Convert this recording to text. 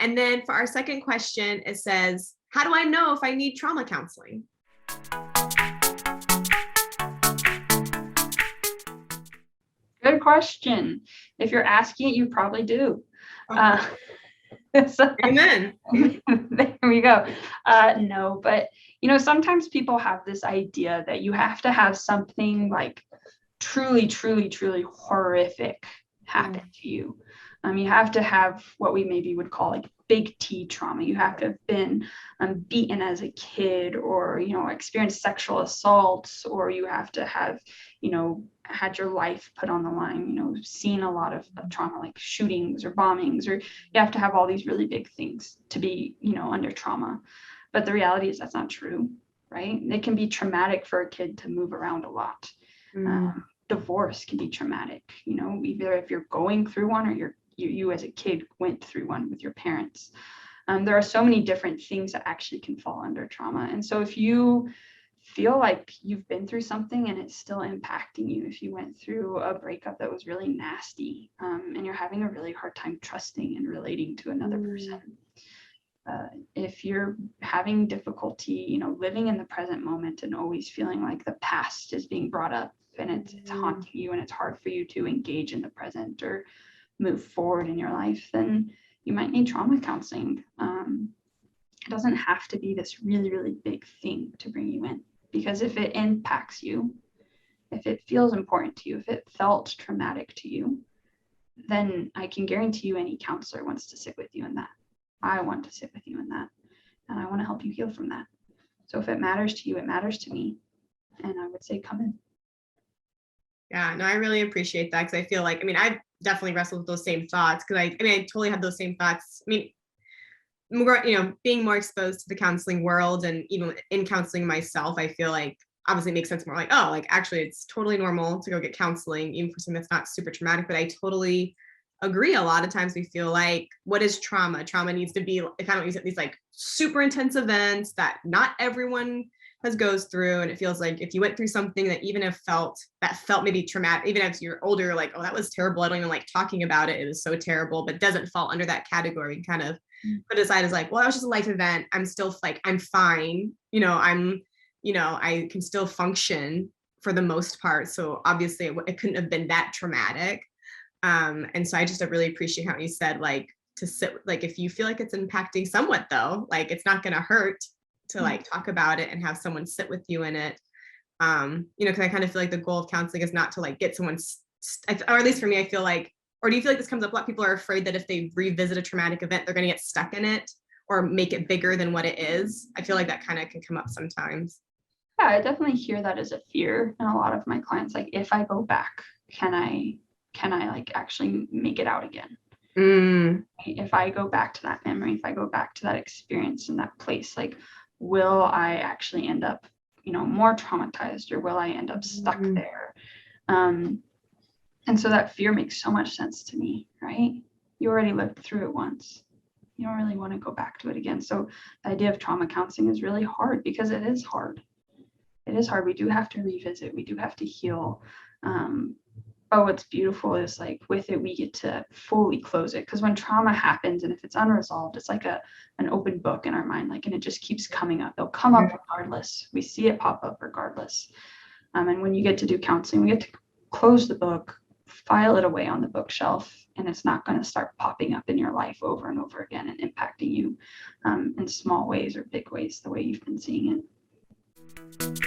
And then for our second question, it says, how do I know if I need trauma counseling? Good question. If you're asking it, you probably do. So, amen. There we go. No, but sometimes people have this idea that you have to have something like truly, truly, truly horrific happen to you. You have to have what we maybe would call like big T trauma. You have to have been beaten as a kid, or experienced sexual assaults, or you have to have had your life put on the line, seen a lot of trauma like shootings or bombings, or you have to have all these really big things to be under trauma. But the reality is that's not true, right? It can be traumatic for a kid to move around a lot. Divorce can be traumatic, either if you're going through one, or you as a kid went through one with your parents. There are so many different things that actually can fall under trauma. And so if you feel like you've been through something and it's still impacting you, if you went through a breakup that was really nasty, and you're having a really hard time trusting and relating to another person, if you're having difficulty, living in the present moment and always feeling like the past is being brought up and it's haunting you, and it's hard for you to engage in the present or move forward in your life, then you might need trauma counseling. It doesn't have to be this really, really big thing to bring you in, because if it impacts you, if it feels important to you, if it felt traumatic to you, then I can guarantee you any counselor wants to sit with you in that. I want to sit with you in that, and I want to help you heal from that. So if it matters to you, it matters to me, and I would say come in. Yeah, no, I really appreciate that, because I feel like, I've definitely wrestled with those same thoughts, because I totally had those same thoughts. More, being more exposed to the counseling world, and even in counseling myself, I feel like obviously it makes sense more like, oh, like actually it's totally normal to go get counseling, even for something that's not super traumatic. But I totally agree. A lot of times we feel like, what is trauma? Trauma needs to be, if I don't use it, these like super intense events that not everyone goes through, and it feels like if you went through something that even if felt maybe traumatic, even if you're older, you're like, oh, that was terrible, I don't even like talking about it, it was so terrible, but doesn't fall under that category, kind of put aside as like, well, that was just a life event, I'm still like, I'm fine, I can still function for the most part. So obviously it couldn't have been that traumatic. And so I just really appreciate how you said, like, to sit, like, if you feel like it's impacting somewhat, though, like, it's not going to hurt to like talk about it and have someone sit with you in it. Because I kind of feel like the goal of counseling is not to like get someone, or at least for me, I feel like, or do you feel like this comes up a lot? People are afraid that if they revisit a traumatic event, they're going to get stuck in it or make it bigger than what it is. I feel like that kind of can come up sometimes. Yeah, I definitely hear that as a fear in a lot of my clients. Like, if I go back, can I like actually make it out again? If I go back to that memory, if I go back to that experience in that place, like, will I actually end up, more traumatized, or will I end up stuck there? And so that fear makes so much sense to me, right? You already lived through it once. You don't really want to go back to it again. So the idea of trauma counseling is really hard, because it is hard. It is hard. We do have to revisit. We do have to heal. But what's beautiful is, like, with it, we get to fully close it. Because when trauma happens, and if it's unresolved, it's like an open book in our mind, like, and it just keeps coming up. It'll come up regardless. We see it pop up regardless. And when you get to do counseling, we get to close the book, file it away on the bookshelf, and it's not going to start popping up in your life over and over again and impacting you in small ways or big ways, the way you've been seeing it.